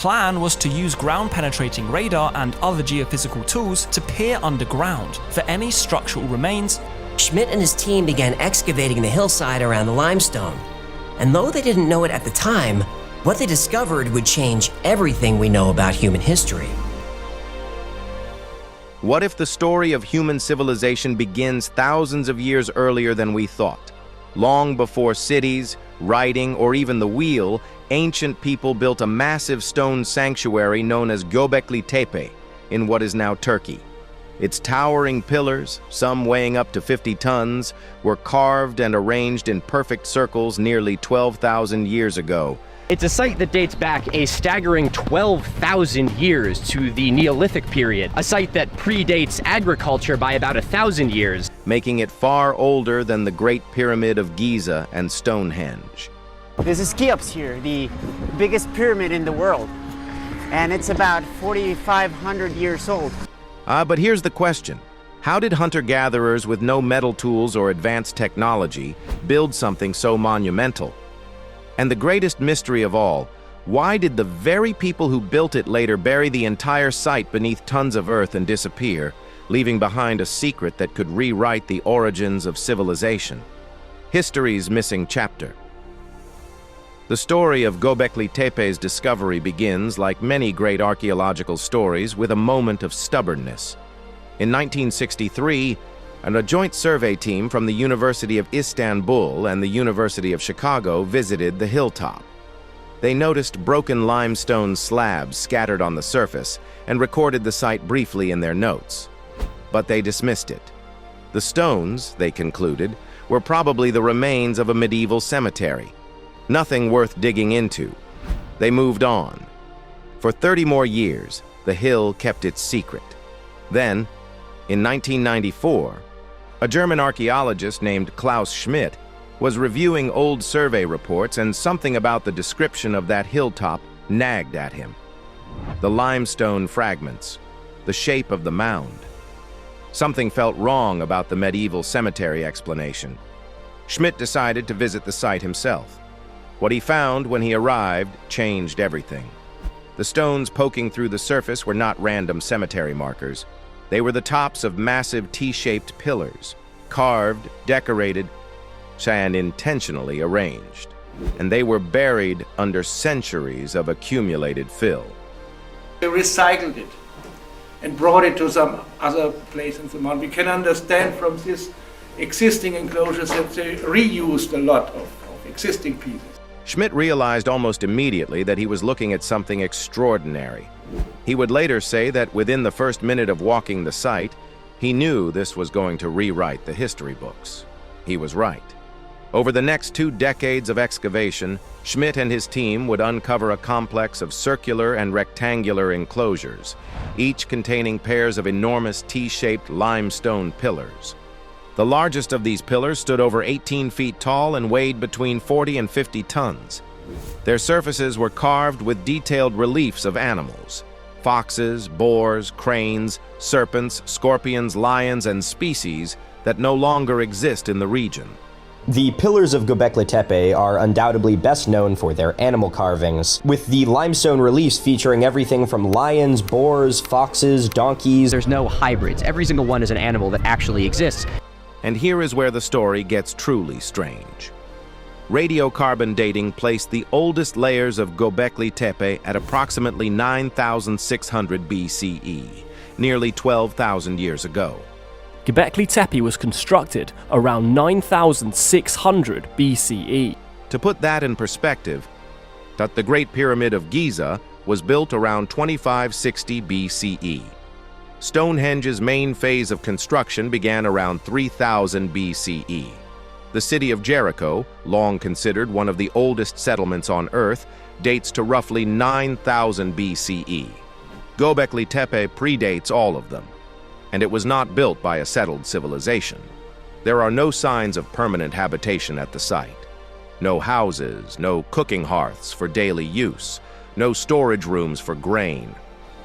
plan was to use ground-penetrating radar and other geophysical tools to peer underground for any structural remains. Schmidt and his team began excavating the hillside around the limestone. And though they didn't know it at the time, what they discovered would change everything we know about human history. What if the story of human civilization begins thousands of years earlier than we thought? Long before cities, writing, or even the wheel, ancient people built a massive stone sanctuary known as Göbekli Tepe in what is now Turkey. Its towering pillars, some weighing up to 50 tons, were carved and arranged in perfect circles nearly 12,000 years ago. It's a site that dates back a staggering 12,000 years to the Neolithic period, a site that predates agriculture by about 1,000 years, making it far older than the Great Pyramid of Giza and Stonehenge. This is Cheops here, the biggest pyramid in the world, and it's about 4,500 years old. But here's the question. How did hunter-gatherers with no metal tools or advanced technology build something so monumental? And the greatest mystery of all, why did the very people who built it later bury the entire site beneath tons of earth and disappear, leaving behind a secret that could rewrite the origins of civilization? History's missing chapter. The story of Göbekli Tepe's discovery begins, like many great archaeological stories, with a moment of stubbornness. In 1963, a joint survey team from the University of Istanbul and the University of Chicago visited the hilltop. They noticed broken limestone slabs scattered on the surface and recorded the site briefly in their notes. But they dismissed it. The stones, they concluded, were probably the remains of a medieval cemetery. Nothing worth digging into. They moved on. For 30 more years, the hill kept its secret. Then, in 1994, a German archaeologist named Klaus Schmidt was reviewing old survey reports, and something about the description of that hilltop nagged at him. The limestone fragments, the shape of the mound. Something felt wrong about the medieval cemetery explanation. Schmidt decided to visit the site himself. What he found when he arrived changed everything. The stones poking through the surface were not random cemetery markers. They were the tops of massive T-shaped pillars, carved, decorated, and intentionally arranged. And they were buried under centuries of accumulated fill. They recycled it and brought it to some other place in the mountain. We can understand from this existing enclosures that they reused a lot of existing pieces. Schmidt realized almost immediately that he was looking at something extraordinary. He would later say that within the first minute of walking the site, he knew this was going to rewrite the history books. He was right. Over the next 2 decades of excavation, Schmidt and his team would uncover a complex of circular and rectangular enclosures, each containing pairs of enormous T-shaped limestone pillars. The largest of these pillars stood over 18 feet tall and weighed between 40 and 50 tons. Their surfaces were carved with detailed reliefs of animals: foxes, boars, cranes, serpents, scorpions, lions, and species that no longer exist in the region. The pillars of Göbekli Tepe are undoubtedly best known for their animal carvings, with the limestone reliefs featuring everything from lions, boars, foxes, donkeys. There's no hybrids. Every single one is an animal that actually exists. And here is where the story gets truly strange. Radiocarbon dating placed the oldest layers of Göbekli Tepe at approximately 9,600 BCE, nearly 12,000 years ago. Göbekli Tepe was constructed around 9,600 BCE. To put that in perspective, the Great Pyramid of Giza was built around 2560 BCE. Stonehenge's main phase of construction began around 3000 BCE. The city of Jericho, long considered one of the oldest settlements on Earth, dates to roughly 9000 BCE. Göbekli Tepe predates all of them, and it was not built by a settled civilization. There are no signs of permanent habitation at the site. No houses, no cooking hearths for daily use, no storage rooms for grain.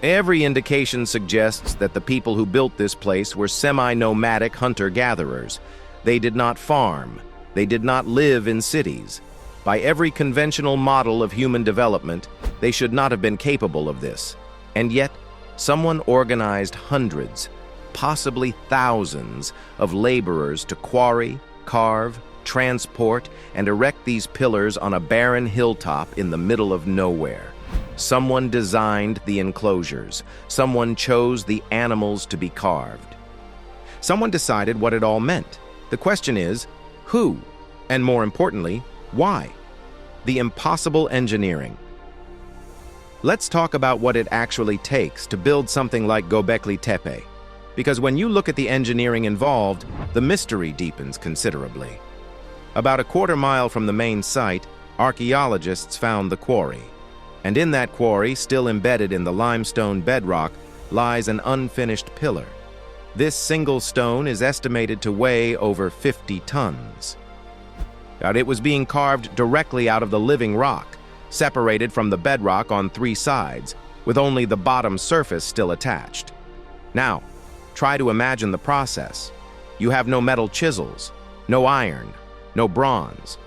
Every indication suggests that the people who built this place were semi-nomadic hunter-gatherers. They did not farm. They did not live in cities. By every conventional model of human development, they should not have been capable of this. And yet, someone organized hundreds, possibly thousands, of laborers to quarry, carve, transport, and erect these pillars on a barren hilltop in the middle of nowhere. Someone designed the enclosures. Someone chose the animals to be carved. Someone decided what it all meant. The question is, who? And more importantly, why? The impossible engineering. Let's talk about what it actually takes to build something like Göbekli Tepe. Because when you look at the engineering involved, the mystery deepens considerably. About a quarter-mile from the main site, archaeologists found the quarry. And in that quarry, still embedded in the limestone bedrock, lies an unfinished pillar. This single stone is estimated to weigh over 50 tons. It was being carved directly out of the living rock, separated from the bedrock on 3 sides, with only the bottom surface still attached. Now, try to imagine the process. You have no metal chisels, no iron, no bronze.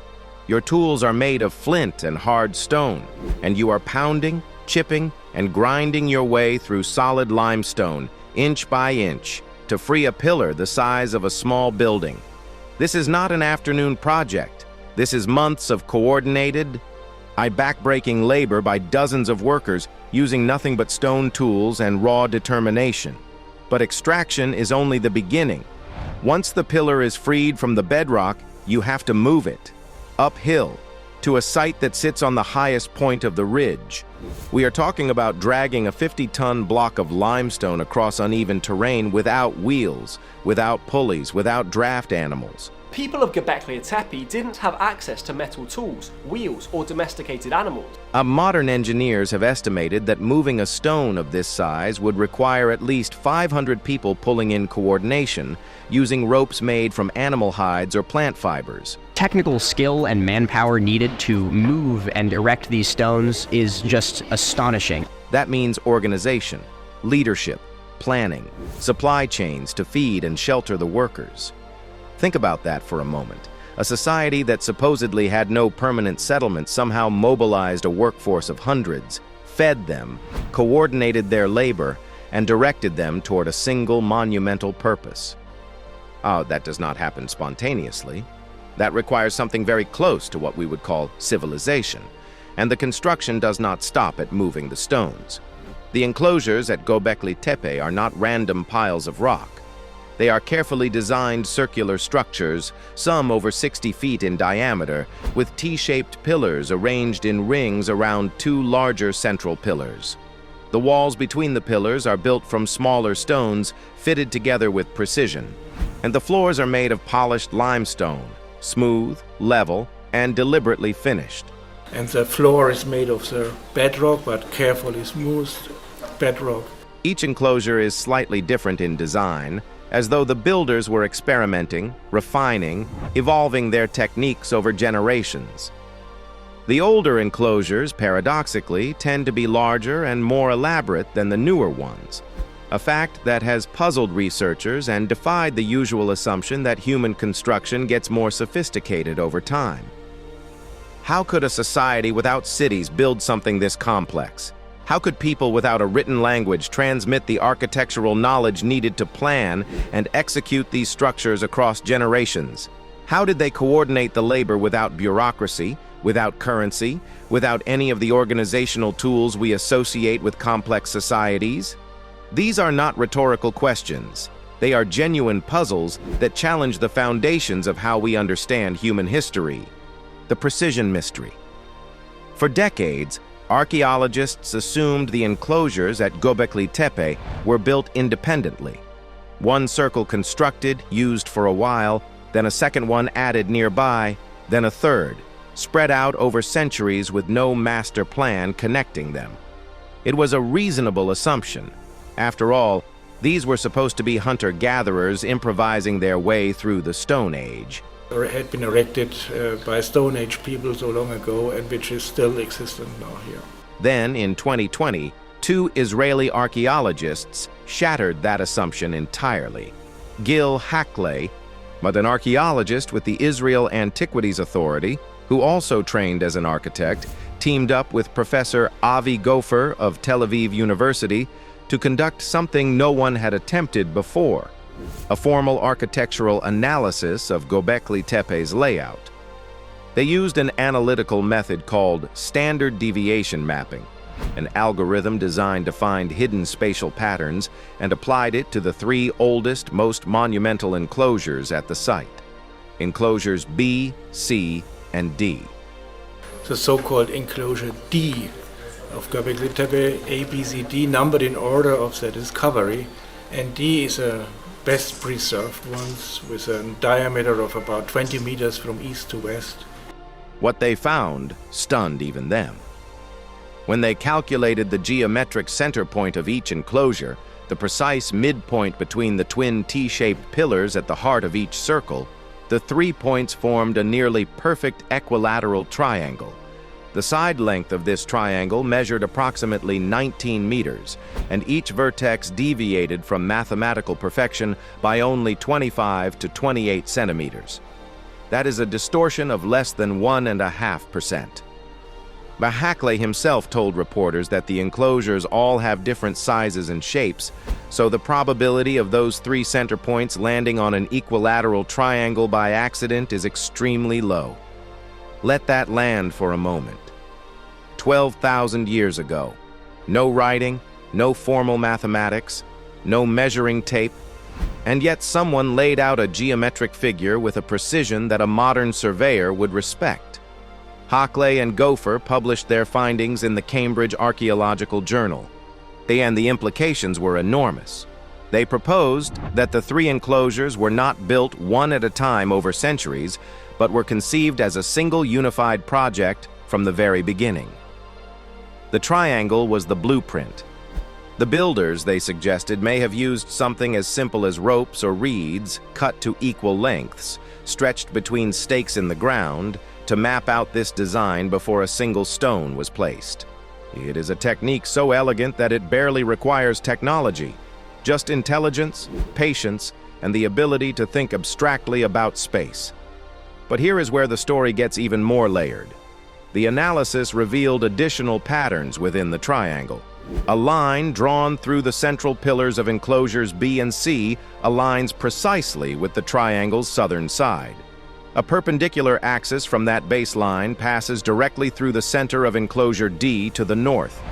Your tools are made of flint and hard stone, and you are pounding, chipping, and grinding your way through solid limestone, inch by inch, to free a pillar the size of a small building. This is not an afternoon project. This is months of coordinated, back-breaking labor by dozens of workers using nothing but stone tools and raw determination. But extraction is only the beginning. Once the pillar is freed from the bedrock, you have to move it uphill to a site that sits on the highest point of the ridge. We are talking about dragging a 50-ton block of limestone across uneven terrain without wheels, without pulleys, without draft animals. People of Göbekli Tepe didn't have access to metal tools, wheels, or domesticated animals. Modern engineers have estimated that moving a stone of this size would require at least 500 people pulling in coordination, using ropes made from animal hides or plant fibers. Technical skill and manpower needed to move and erect these stones is just astonishing. That means organization, leadership, planning, supply chains to feed and shelter the workers. Think about that for a moment. A society that supposedly had no permanent settlement somehow mobilized a workforce of hundreds, fed them, coordinated their labor, and directed them toward a single monumental purpose. That does not happen spontaneously. That requires something very close to what we would call civilization, and the construction does not stop at moving the stones. The enclosures at Göbekli Tepe are not random piles of rock. They are carefully designed circular structures, some over 60 feet in diameter, with T-shaped pillars arranged in rings around 2 larger central pillars. The walls between the pillars are built from smaller stones fitted together with precision, and the floors are made of polished limestone, smooth, level, and deliberately finished. And the floor is made of the bedrock, but carefully smoothed bedrock. Each enclosure is slightly different in design, as though the builders were experimenting, refining, evolving their techniques over generations. The older enclosures, paradoxically, tend to be larger and more elaborate than the newer ones, a fact that has puzzled researchers and defied the usual assumption that human construction gets more sophisticated over time. How could a society without cities build something this complex? How could people without a written language transmit the architectural knowledge needed to plan and execute these structures across generations? How did they coordinate the labor without bureaucracy, without currency, without any of the organizational tools we associate with complex societies? These are not rhetorical questions. They are genuine puzzles that challenge the foundations of how we understand human history. The precision mystery. For decades, archaeologists assumed the enclosures at Göbekli Tepe were built independently. One circle constructed, used for a while, then a second one added nearby, then a third, spread out over centuries with no master plan connecting them. It was a reasonable assumption. After all, these were supposed to be hunter-gatherers improvising their way through the Stone Age. It had been erected by Stone Age people so long ago, and which is still existent now here. Then, in 2020, 2 Israeli archaeologists shattered that assumption entirely. Gil Hackley, an archaeologist with the Israel Antiquities Authority, who also trained as an architect, teamed up with Professor Avi Gopher of Tel Aviv University to conduct something no one had attempted before, a formal architectural analysis of Göbekli Tepe's layout. They used an analytical method called standard deviation mapping, an algorithm designed to find hidden spatial patterns, and applied it to the three oldest, most monumental enclosures at the site: enclosures B, C, and D. The so-called enclosure D of Göbekli Tepe, A, B, C, D, numbered in order of their discovery, and D is a best preserved ones with a diameter of about 20 meters from east to west. What they found stunned even them. When they calculated the geometric center point of each enclosure, the precise midpoint between the twin T-shaped pillars at the heart of each circle, the 3 points formed a nearly perfect equilateral triangle. The side length of this triangle measured approximately 19 meters, and each vertex deviated from mathematical perfection by only 25 to 28 centimeters. That is a distortion of less than 1.5%. Bahakle himself told reporters that the enclosures all have different sizes and shapes, so the probability of those three center points landing on an equilateral triangle by accident is extremely low. Let that land for a moment. 12,000 years ago, no writing, no formal mathematics, no measuring tape, and yet someone laid out a geometric figure with a precision that a modern surveyor would respect. Hockley and Gopher published their findings in the Cambridge Archaeological Journal, and the implications were enormous. They proposed that the three enclosures were not built one at a time over centuries, but were conceived as a single unified project from the very beginning. The triangle was the blueprint. The builders, they suggested, may have used something as simple as ropes or reeds cut to equal lengths, stretched between stakes in the ground, to map out this design before a single stone was placed. It is a technique so elegant that it barely requires technology, just intelligence, patience, and the ability to think abstractly about space. But here is where the story gets even more layered. The analysis revealed additional patterns within the triangle. A line drawn through the central pillars of enclosures B and C aligns precisely with the triangle's southern side. A perpendicular axis from that baseline passes directly through the center of enclosure D to the north.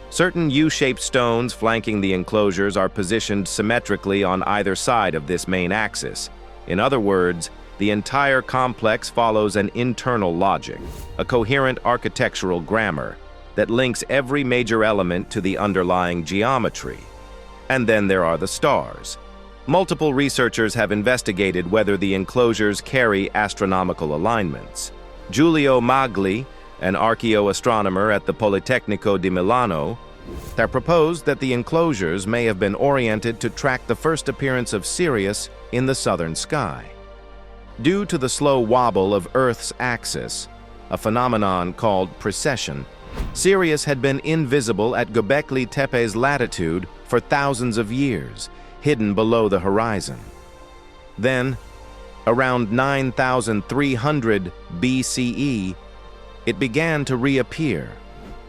Certain U-shaped stones flanking the enclosures are positioned symmetrically on either side of this main axis. In other words, the entire complex follows an internal logic, a coherent architectural grammar that links every major element to the underlying geometry. And then there are the stars. Multiple researchers have investigated whether the enclosures carry astronomical alignments. Giulio Magli, an archaeoastronomer at the Politecnico di Milano, have proposed that the enclosures may have been oriented to track the first appearance of Sirius in the southern sky. Due to the slow wobble of Earth's axis, a phenomenon called precession, Sirius had been invisible at Göbekli Tepe's latitude for thousands of years, hidden below the horizon. Then, around 9,300 BCE, it began to reappear,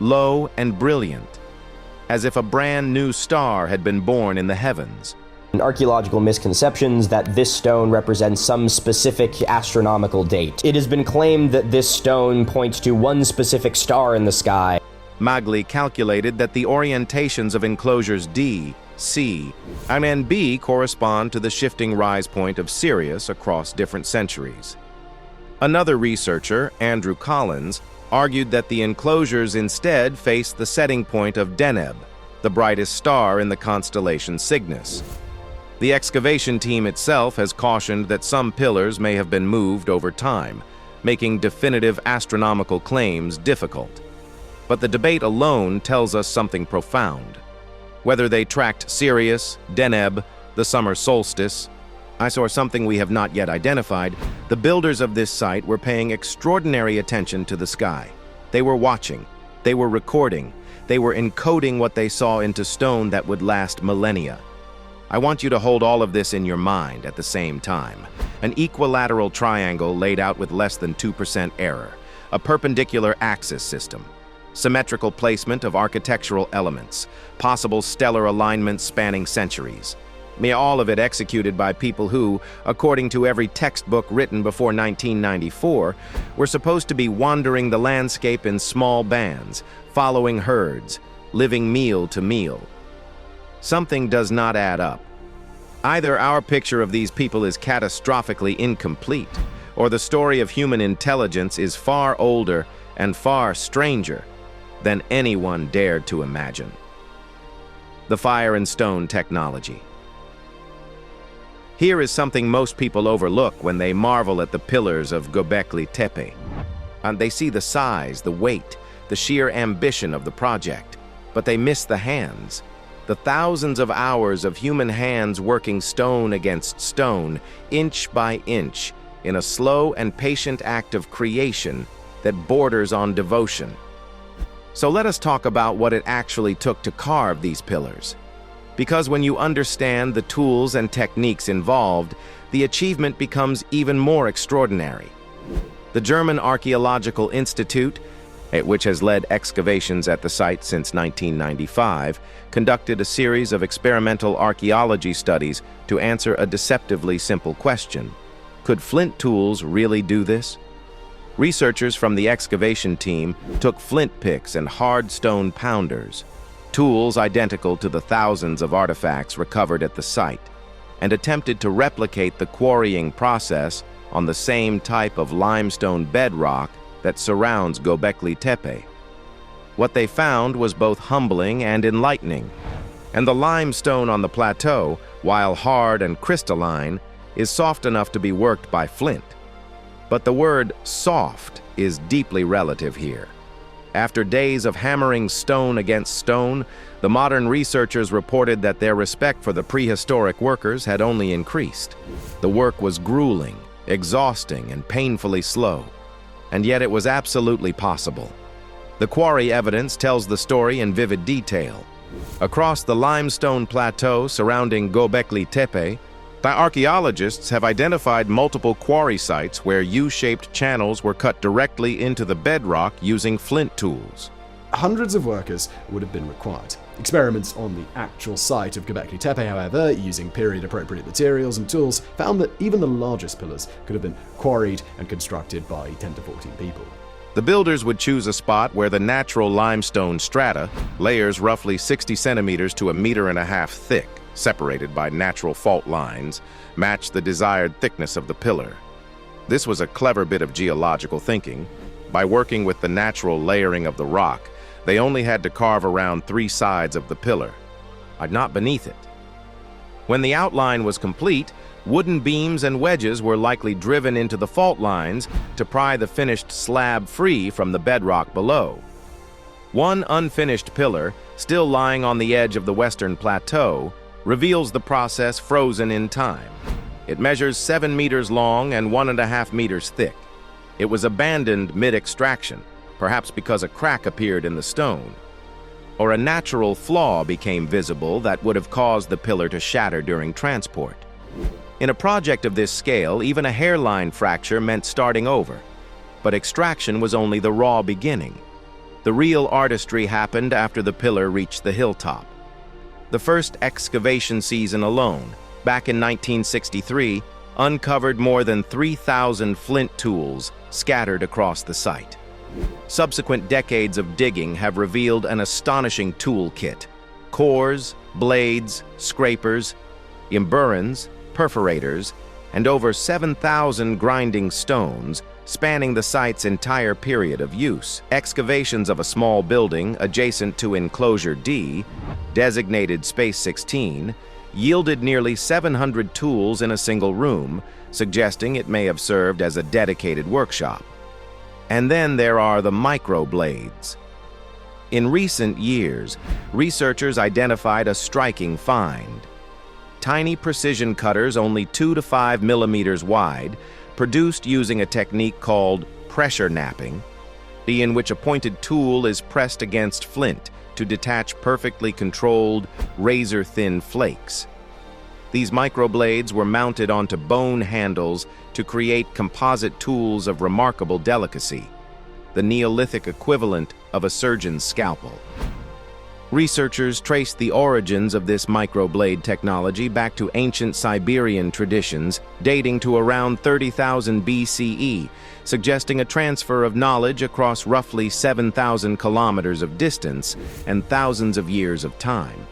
low and brilliant, as if a brand new star had been born in the heavens. Archaeological misconceptions that this stone represents some specific astronomical date. It has been claimed that this stone points to one specific star in the sky. Magli calculated that the orientations of enclosures D, C, and B correspond to the shifting rise point of Sirius across different centuries. Another researcher, Andrew Collins, argued that the enclosures instead face the setting point of Deneb, the brightest star in the constellation Cygnus. The excavation team itself has cautioned that some pillars may have been moved over time, making definitive astronomical claims difficult. But the debate alone tells us something profound. Whether they tracked Sirius, Deneb, the summer solstice, or something we have not yet identified, the builders of this site were paying extraordinary attention to the sky. They were watching, they were recording, they were encoding what they saw into stone that would last millennia. I want you to hold all of this in your mind at the same time. An equilateral triangle laid out with less than 2% error. a perpendicular axis system, symmetrical placement of architectural elements, possible stellar alignments spanning centuries. All of it executed by people who, according to every textbook written before 1994, were supposed to be wandering the landscape in small bands, following herds, living meal to meal. Something does not add up. Either our picture of these people is catastrophically incomplete, or the story of human intelligence is far older and far stranger than anyone dared to imagine. The fire and stone technology. Here is something most people overlook when they marvel at the pillars of Göbekli Tepe. And they see the size, the weight, the sheer ambition of the project, but they miss the hands. The thousands of hours of human hands working stone against stone, inch by inch, in a slow and patient act of creation that borders on devotion. So let us talk about what it actually took to carve these pillars. Because when you understand the tools and techniques involved, the achievement becomes even more extraordinary. The German Archaeological Institute, which has led excavations at the site since 1995, conducted a series of experimental archaeology studies to answer a deceptively simple question. Could flint tools really do this? Researchers from the excavation team took flint picks and hard stone pounders, tools identical to the thousands of artifacts recovered at the site, and attempted to replicate the quarrying process on the same type of limestone bedrock that surrounds Göbekli Tepe. What they found was both humbling and enlightening, and the limestone on the plateau, while hard and crystalline, is soft enough to be worked by flint. But the word soft is deeply relative here. After days of hammering stone against stone, the modern researchers reported that their respect for the prehistoric workers had only increased. The work was grueling, exhausting, and painfully slow, and yet it was absolutely possible. The quarry evidence tells the story in vivid detail. Across the limestone plateau surrounding Göbekli Tepe, the archaeologists have identified multiple quarry sites where U-shaped channels were cut directly into the bedrock using flint tools. Hundreds of workers would have been required. Experiments on the actual site of Göbekli Tepe, however, using period-appropriate materials and tools, found that even the largest pillars could have been quarried and constructed by 10 to 14 people. The builders would choose a spot where the natural limestone strata, layers roughly 60 centimeters to 1.5 meters thick, separated by natural fault lines, matched the desired thickness of the pillar. This was a clever bit of geological thinking. By working with the natural layering of the rock, they only had to carve around 3 sides of the pillar, not beneath it. When the outline was complete, wooden beams and wedges were likely driven into the fault lines to pry the finished slab free from the bedrock below. One unfinished pillar, still lying on the edge of the western plateau, reveals the process frozen in time. It measures 7 meters long and 1.5 meters thick. It was abandoned mid-extraction, perhaps because a crack appeared in the stone, or a natural flaw became visible that would have caused the pillar to shatter during transport. In a project of this scale, even a hairline fracture meant starting over, but extraction was only the raw beginning. The real artistry happened after the pillar reached the hilltop. The first excavation season alone, back in 1963, uncovered more than 3,000 flint tools scattered across the site. Subsequent decades of digging have revealed an astonishing toolkit: cores, blades, scrapers, imburins, perforators, and over 7,000 grinding stones spanning the site's entire period of use. Excavations of a small building adjacent to Enclosure D, designated Space 16, yielded nearly 700 tools in a single room, suggesting it may have served as a dedicated workshop. And then there are the microblades. In recent years, researchers identified a striking find. Tiny precision cutters only 2 to 5 millimeters wide, produced using a technique called pressure napping, in which a pointed tool is pressed against flint to detach perfectly controlled, razor-thin flakes. These microblades were mounted onto bone handles to create composite tools of remarkable delicacy. the Neolithic equivalent of a surgeon's scalpel. Researchers traced the origins of this microblade technology back to ancient Siberian traditions dating to around 30,000 BCE, suggesting a transfer of knowledge across roughly 7,000 kilometers of distance and thousands of years of time.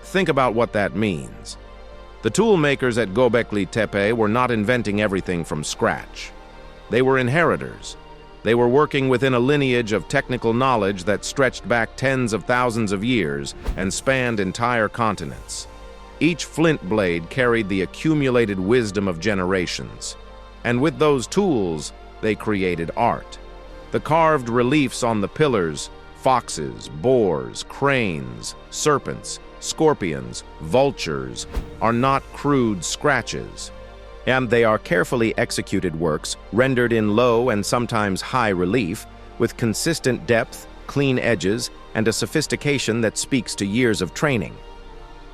Think about what that means. The tool makers at Göbekli Tepe were not inventing everything from scratch. They were inheritors. They were working within a lineage of technical knowledge that stretched back tens of thousands of years and spanned entire continents. Each flint blade carried the accumulated wisdom of generations. And with those tools, they created art. The carved reliefs on the pillars, foxes, boars, cranes, serpents, scorpions, vultures, are not crude scratches. And they are carefully executed works rendered in low and sometimes high relief, with consistent depth, clean edges, and a sophistication that speaks to years of training.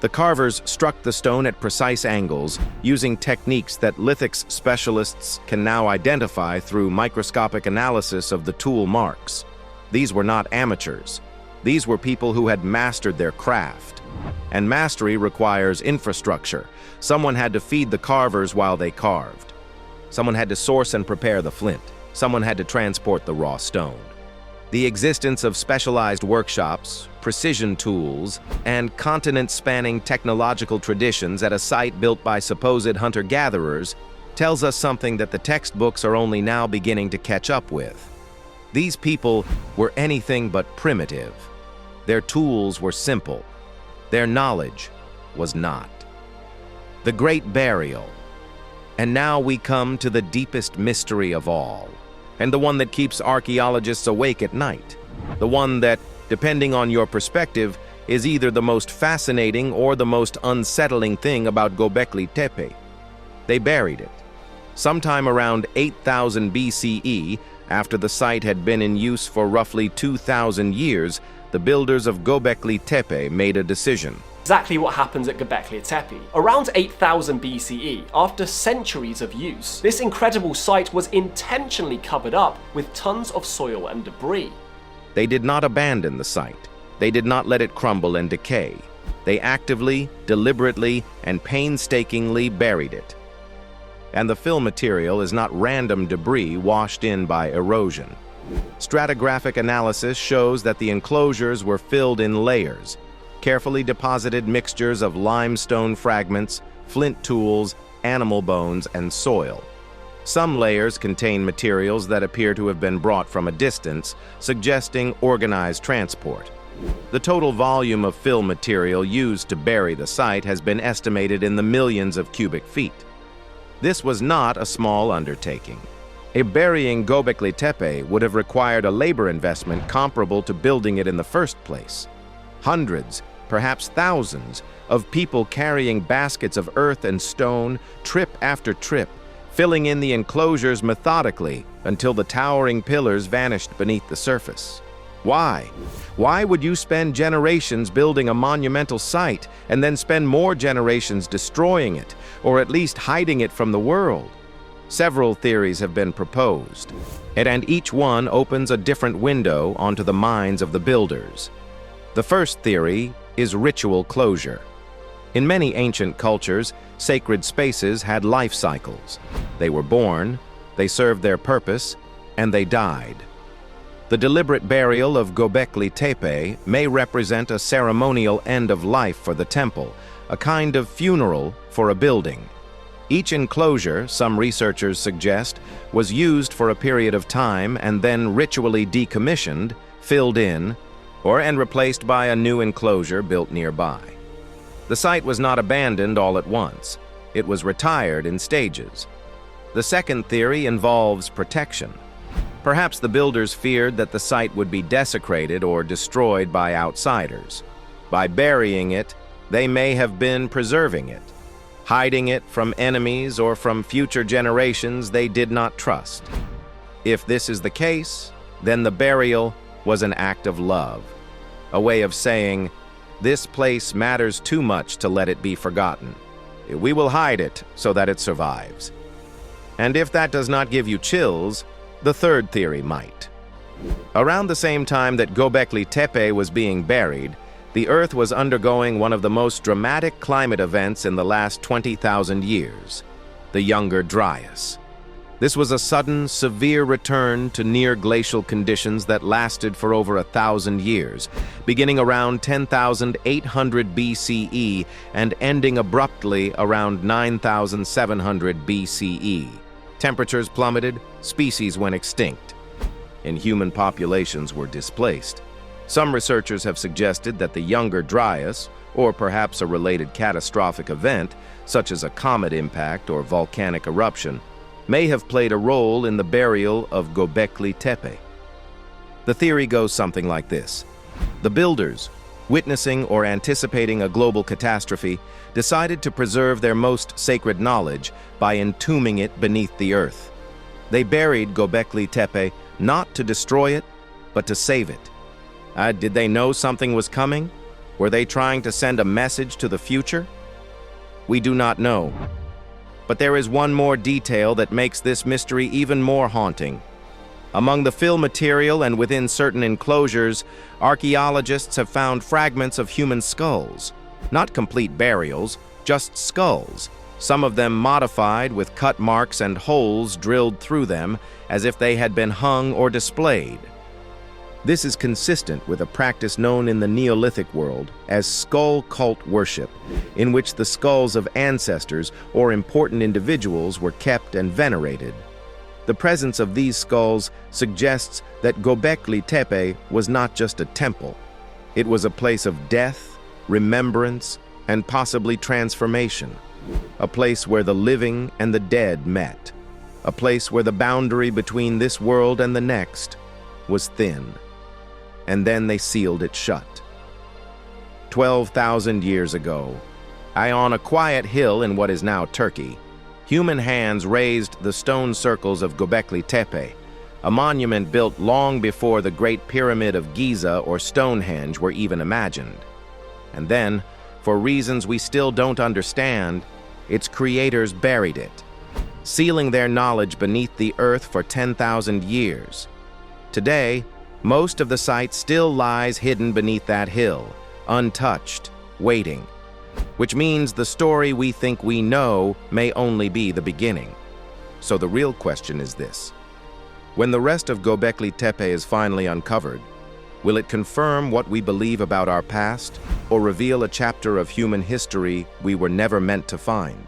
The carvers struck the stone at precise angles, using techniques that lithics specialists can now identify through microscopic analysis of the tool marks. These were not amateurs. These were people who had mastered their craft. And mastery requires infrastructure. Someone had to feed the carvers while they carved. Someone had to source and prepare the flint. Someone had to transport the raw stone. The existence of specialized workshops, precision tools, and continent-spanning technological traditions at a site built by supposed hunter-gatherers tells us something that the textbooks are only now beginning to catch up with. These people were anything but primitive. Their tools were simple. Their knowledge was not. The Great Burial. And now we come to the deepest mystery of all, and the one that keeps archaeologists awake at night. The one that, depending on your perspective, is either the most fascinating or the most unsettling thing about Göbekli Tepe. They buried it. Sometime around 8000 BCE, after the site had been in use for roughly 2,000 years, the builders of Göbekli Tepe made a decision. Exactly what happens at Göbekli Tepe. Around 8000 BCE, after centuries of use, this incredible site was intentionally covered up with tons of soil and debris. They did not abandon the site. They did not let it crumble and decay. They actively, deliberately, and painstakingly buried it. And the fill material is not random debris washed in by erosion. Stratigraphic analysis shows that the enclosures were filled in layers, carefully deposited mixtures of limestone fragments, flint tools, animal bones, and soil. Some layers contain materials that appear to have been brought from a distance, suggesting organized transport. The total volume of fill material used to bury the site has been estimated in the millions of cubic feet. This was not a small undertaking. Burying Göbekli Tepe would have required a labor investment comparable to building it in the first place. Hundreds, perhaps thousands, of people carrying baskets of earth and stone, trip after trip, filling in the enclosures methodically until the towering pillars vanished beneath the surface. Why? Why would you spend generations building a monumental site and then spend more generations destroying it, or at least hiding it from the world? Several theories have been proposed, and each one opens a different window onto the minds of the builders. The first theory is ritual closure. In many ancient cultures, sacred spaces had life cycles. They were born, they served their purpose, and they died. The deliberate burial of Göbekli Tepe may represent a ceremonial end of life for the temple, a kind of funeral for a building. Each enclosure, some researchers suggest, was used for a period of time and then ritually decommissioned, filled in, and replaced by a new enclosure built nearby. The site was not abandoned all at once. It was retired in stages. The second theory involves protection. Perhaps the builders feared that the site would be desecrated or destroyed by outsiders. By burying it, they may have been preserving it, hiding it from enemies or from future generations they did not trust. If this is the case, then the burial was an act of love, a way of saying, this place matters too much to let it be forgotten. We will hide it so that it survives. And if that does not give you chills, The third theory might. Around the same time that Göbekli Tepe was being buried, the Earth was undergoing one of the most dramatic climate events in the last 20,000 years, the Younger Dryas. This was a sudden, severe return to near-glacial conditions that lasted for over 1,000 years, beginning around 10,800 BCE and ending abruptly around 9,700 BCE. Temperatures plummeted, species went extinct, and human populations were displaced. Some researchers have suggested that the Younger Dryas, or perhaps a related catastrophic event, such as a comet impact or volcanic eruption, may have played a role in the burial of Göbekli Tepe. The theory goes something like this. The builders, witnessing or anticipating a global catastrophe, decided to preserve their most sacred knowledge by entombing it beneath the earth. They buried Göbekli Tepe not to destroy it, but to save it. Did they know something was coming? Were they trying to send a message to the future? We do not know. But there is one more detail that makes this mystery even more haunting. Among the fill material and within certain enclosures, archaeologists have found fragments of human skulls. Not complete burials, just skulls, some of them modified with cut marks and holes drilled through them as if they had been hung or displayed. This is consistent with a practice known in the Neolithic world as skull cult worship, in which the skulls of ancestors or important individuals were kept and venerated. The presence of these skulls suggests that Göbekli Tepe was not just a temple. It was a place of death, remembrance, and possibly transformation. A place where the living and the dead met. A place where the boundary between this world and the next was thin. And then they sealed it shut. 12,000 years ago, on a quiet hill in what is now Turkey, human hands raised the stone circles of Göbekli Tepe, a monument built long before the Great Pyramid of Giza or Stonehenge were even imagined. And then, for reasons we still don't understand, its creators buried it, sealing their knowledge beneath the earth for 10,000 years. Today, most of the site still lies hidden beneath that hill, untouched, waiting, which means the story we think we know may only be the beginning. So the real question is this. When the rest of Göbekli Tepe is finally uncovered, will it confirm what we believe about our past or reveal a chapter of human history we were never meant to find?